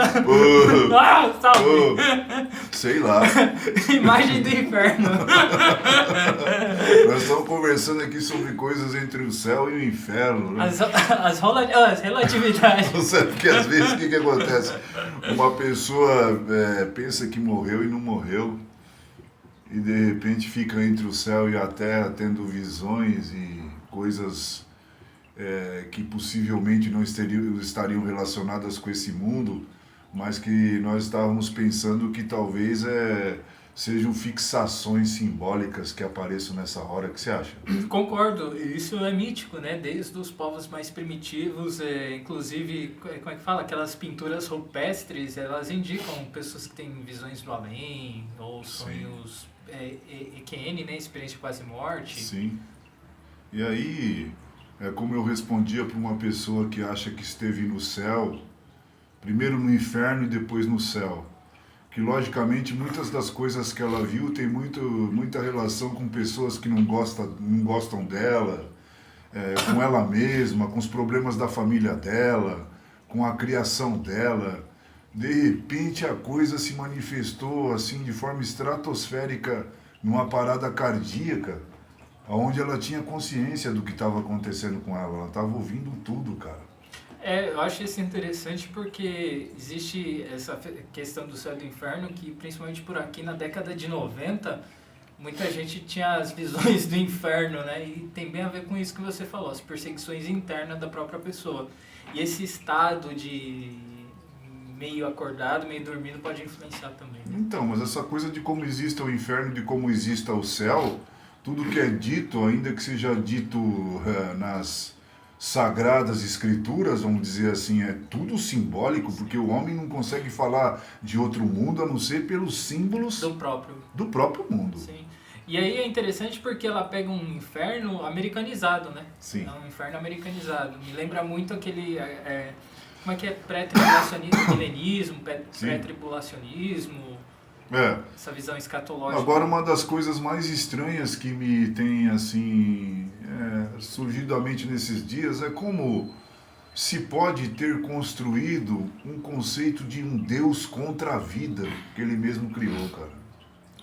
Ah, salve! Sei lá. Imagem do inferno. Nós estamos conversando aqui sobre coisas entre o céu e o inferno, né? As relatividades. Porque às vezes o que acontece? Uma pessoa pensa que morreu e não morreu, e de repente fica entre o céu e a terra tendo visões e coisas que possivelmente não estariam relacionadas com esse mundo, mas que nós estávamos pensando que talvez sejam fixações simbólicas que apareçam nessa hora. O que você acha? Concordo, isso é mítico, né? Desde os povos mais primitivos, inclusive, como é que fala? Aquelas pinturas rupestres, elas indicam pessoas que têm visões do além, ou sonhos EQN, né? Experiência de quase morte. Sim. E aí, como eu respondia para uma pessoa que acha que esteve no céu, primeiro no inferno e depois no céu, que logicamente muitas das coisas que ela viu tem muita relação com pessoas que não gostam dela, com ela mesma, com os problemas da família dela, com a criação dela. De repente a coisa se manifestou assim de forma estratosférica numa parada cardíaca, onde ela tinha consciência do que estava acontecendo com ela. Ela estava ouvindo tudo, cara. Eu acho isso interessante porque existe essa questão do céu e do inferno que, principalmente por aqui na década de 90, muita gente tinha as visões do inferno, né? E tem bem a ver com isso que você falou, as perseguições internas da própria pessoa. E esse estado de meio acordado, meio dormindo pode influenciar também, né? Então, mas essa coisa de como existe o inferno, de como existe o céu, tudo que é dito, ainda que seja dito nas sagradas escrituras, vamos dizer assim, é tudo simbólico, porque o homem não consegue falar de outro mundo a não ser pelos símbolos do próprio mundo. Sim. E aí é interessante porque ela pega um inferno americanizado, né? Sim. É um inferno americanizado. Me lembra muito aquele... como é que é? Pré-tribulacionismo, milenismo, pré-tribulacionismo... Essa visão escatológica. Agora, uma das coisas mais estranhas que me tem assim surgido à mente nesses dias é como se pode ter construído um conceito de um Deus contra a vida que ele mesmo criou, cara.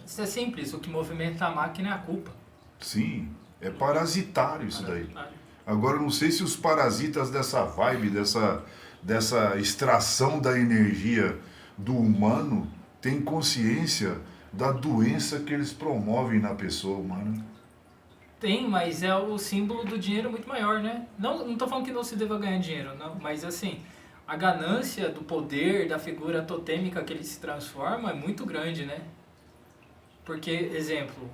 Isso é simples, o que movimenta a máquina é a culpa. Sim, é parasitário isso daí. Agora, não sei se os parasitas dessa vibe, dessa extração da energia do humano têm consciência da doença que eles promovem na pessoa humana. Tem, mas é o símbolo do dinheiro muito maior, né? Não tô falando que não se deva ganhar dinheiro, não, mas assim, a ganância do poder, da figura totêmica que ele se transforma é muito grande, né? Porque, exemplo,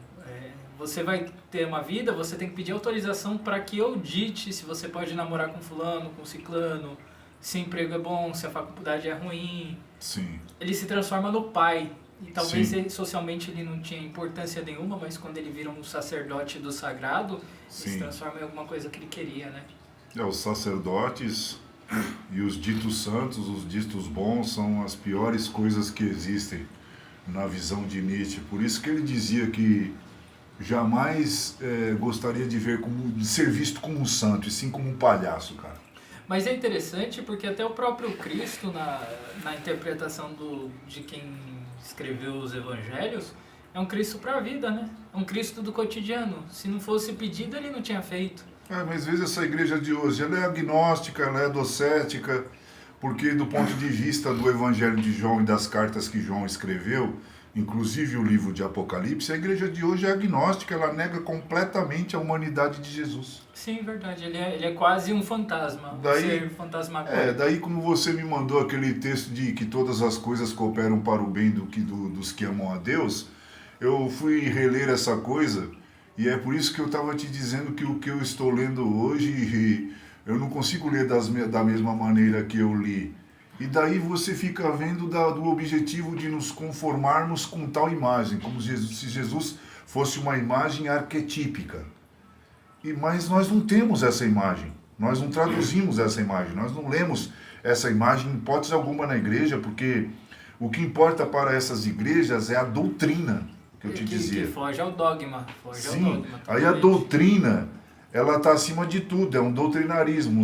você vai ter uma vida, você tem que pedir autorização para que eu dite se você pode namorar com fulano, com ciclano, se o emprego é bom, se a faculdade é ruim. Sim. Ele se transforma no pai. E talvez socialmente ele não tinha importância nenhuma, mas quando ele vira um sacerdote do sagrado, ele se transforma em alguma coisa que ele queria, né? Os sacerdotes e os ditos santos, os ditos bons, são as piores coisas que existem na visão de Nietzsche. Por isso que ele dizia que jamais gostaria de ser visto como um santo, e sim como um palhaço, cara. Mas é interessante porque até o próprio Cristo, na interpretação de quem escreveu os evangelhos, é um Cristo para a vida, né? É um Cristo do cotidiano. Se não fosse pedido, ele não tinha feito. Mas às vezes essa igreja de hoje, ela é agnóstica, ela é docética, porque do ponto de vista do evangelho de João e das cartas que João escreveu, inclusive o livro de Apocalipse, a igreja de hoje é agnóstica, ela nega completamente a humanidade de Jesus. Sim, verdade. Ele é quase um fantasma, um ser fantasmagórico. Daí como você me mandou aquele texto de que todas as coisas cooperam para o bem dos que amam a Deus, eu fui reler essa coisa, e é por isso que eu estava te dizendo que o que eu estou lendo hoje, eu não consigo ler da mesma maneira que eu li. E daí você fica vendo do objetivo de nos conformarmos com tal imagem, como se Jesus fosse uma imagem arquetípica. Mas nós não temos essa imagem, nós não traduzimos essa imagem, nós não lemos essa imagem em hipótese alguma na igreja, porque o que importa para essas igrejas é a doutrina, que eu te dizia. Que foge ao dogma. Sim, aí a doutrina, ela está acima de tudo, é um doutrinarismo,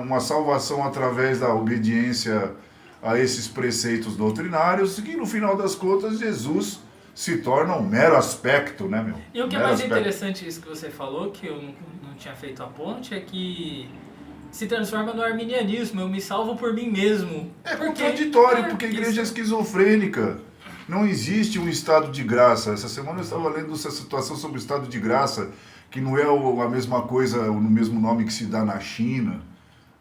uma salvação através da obediência a esses preceitos doutrinários, que no final das contas Jesus se torna um mero aspecto, né, meu? E o que é Mero mais aspecto. interessante isso que você falou, que eu não tinha feito a ponte, é que se transforma no arminianismo, eu me salvo por mim mesmo. É contraditório, porque a isso. igreja é esquizofrênica. Não existe um estado de graça. Essa semana eu estava lendo essa situação sobre o estado de graça, que não é a mesma coisa, no mesmo nome que se dá na China,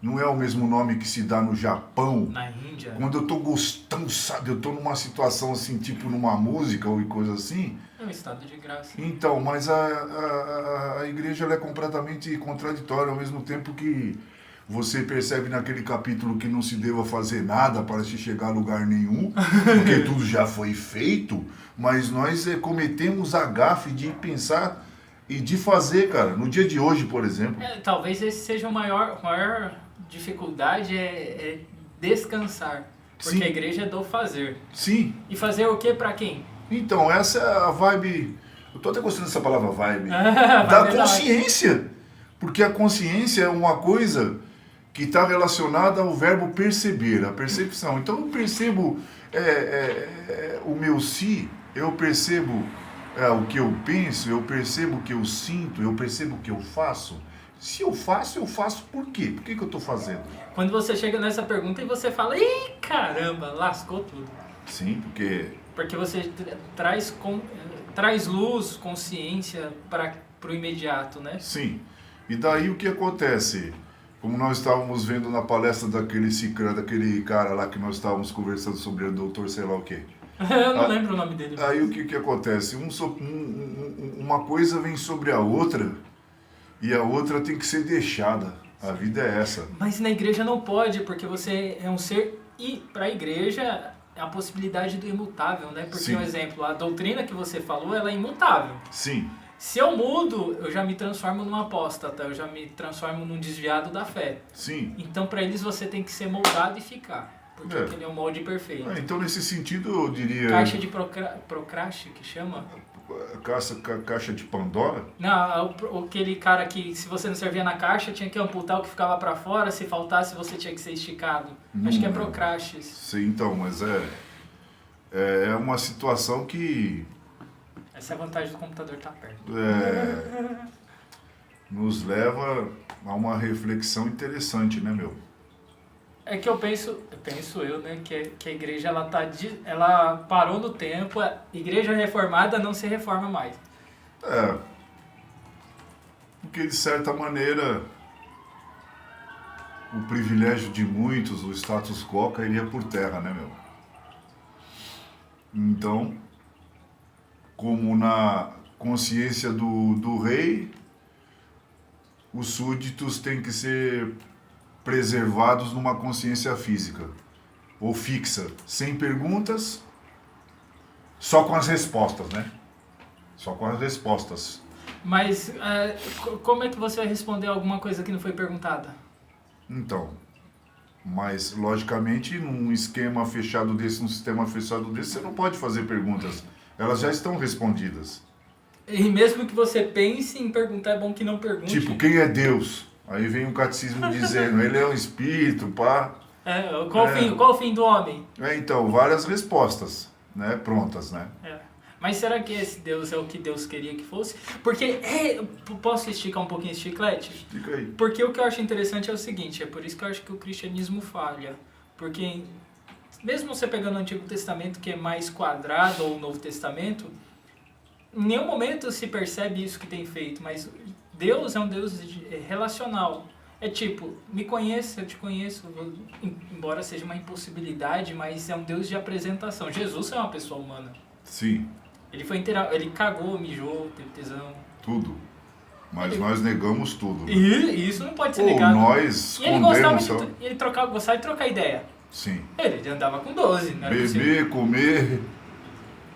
não é o mesmo nome que se dá no Japão. Na Índia. Quando eu tô gostando, sabe, eu tô numa situação assim, tipo numa música ou coisa assim. É um estado de graça. Então, mas a igreja ela é completamente contraditória, ao mesmo tempo que você percebe naquele capítulo que não se deva fazer nada para se chegar a lugar nenhum, porque tudo já foi feito, mas nós cometemos a gafe de pensar e de fazer, cara, no dia de hoje, por exemplo. Talvez esse seja a maior dificuldade é descansar. Porque Sim. a igreja é do fazer. Sim, E fazer o que pra quem? então, essa é a vibe, eu tô até gostando dessa palavra vibe, Vai da ver lá. consciência, porque a consciência é uma coisa que está relacionada ao verbo perceber, a percepção. Então eu percebo o meu si, eu percebo o que eu penso, eu percebo o que eu sinto, eu percebo o que eu faço. Se eu faço por quê? Por que eu estou fazendo? Quando você chega nessa pergunta e você fala, ih, caramba, lascou tudo. Sim, porque... Porque você traz luz, consciência para o imediato, né? Sim. E daí o que acontece? Como nós estávamos vendo na palestra daquele cara lá que nós estávamos conversando sobre o doutor sei lá o quê. Eu não lembro o nome dele. Aí o que acontece? Uma coisa vem sobre a outra e a outra tem que ser deixada. A vida é essa. Mas na igreja não pode, porque você é um ser... E para a igreja é a possibilidade do imutável, né? Porque, Sim. um exemplo, a doutrina que você falou, ela é imutável. Sim, Se eu mudo, eu já me transformo num apóstata, eu já me transformo num desviado da fé. sim. Então, para eles, você tem que ser moldado e ficar. Porque aquele é o molde perfeito. Então, nesse sentido, eu diria... Caixa de procraste, que chama? Caixa de Pandora? Não, aquele cara que, se você não servia na caixa, tinha que amputar o que ficava para fora, se faltasse, você tinha que ser esticado. Acho que é procrastes. Sim, então, mas é uma situação que Essa é a vantagem do computador estar perto. nos leva a uma reflexão interessante, né, meu? É que eu penso eu, né, que a igreja ela parou no tempo, a igreja reformada não se reforma mais. Porque de certa maneira o privilégio de muitos, o status quo cairia por terra, né, meu? Então, como na consciência do rei, os súditos têm que ser preservados numa consciência física ou fixa, sem perguntas, só com as respostas, né? Só com as respostas. Mas como é que você vai responder alguma coisa que não foi perguntada? Então, mas logicamente num esquema fechado desse, num sistema fechado desse, você não pode fazer perguntas. Elas já estão respondidas. E mesmo que você pense em perguntar, é bom que não pergunte. Tipo, quem é Deus? Aí vem um catecismo dizendo, ele é um espírito, pá. Qual o fim do homem? Então, várias respostas, né? Prontas, né? Mas será que esse Deus é o que Deus queria que fosse? Porque, posso esticar um pouquinho esse chiclete? Fica aí. Porque o que eu acho interessante é o seguinte, é por isso que eu acho que o cristianismo falha. Porque, mesmo você pegando o Antigo Testamento, que é mais quadrado, ou o Novo Testamento, em nenhum momento se percebe isso que tem feito, mas Deus é um Deus relacional. É tipo, me conheça, eu te conheço, embora seja uma impossibilidade, mas é um Deus de apresentação. Jesus é uma pessoa humana. Sim. Ele cagou, mijou, teve tesão. Tudo. Mas nós negamos tudo. Né? E isso não pode ser Ou negado. nós E ele gostava escondemos. gostava de trocar ideia. Sim. Ele andava com 12, não era possível. Beber, comer,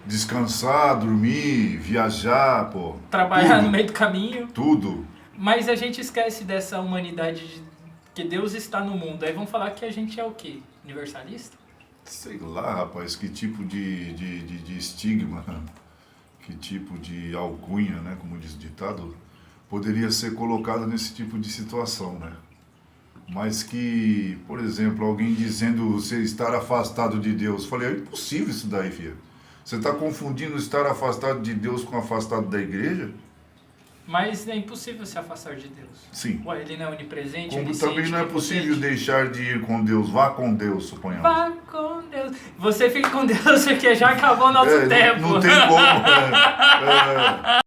descansar, dormir, viajar, pô. Trabalhar tudo, no meio do caminho. Tudo. Mas a gente esquece dessa humanidade que Deus está no mundo. Aí vão falar que a gente é o quê? Universalista? Sei lá, rapaz, que tipo de estigma, que tipo de alcunha, né, como diz o ditado, poderia ser colocado nesse tipo de situação, né? mas que, por exemplo, alguém dizendo você estar afastado de Deus. Eu falei, é impossível isso daí, filho. Você está confundindo estar afastado de Deus com afastado da igreja? Mas é impossível se afastar de Deus. Sim. Ué, ele não é onipresente, Como onisciente, também não é possível onipotente? deixar de ir com Deus. Vá com Deus, suponhamos. Vá com Deus. Você fica com Deus porque já acabou o nosso tempo. Não tem como.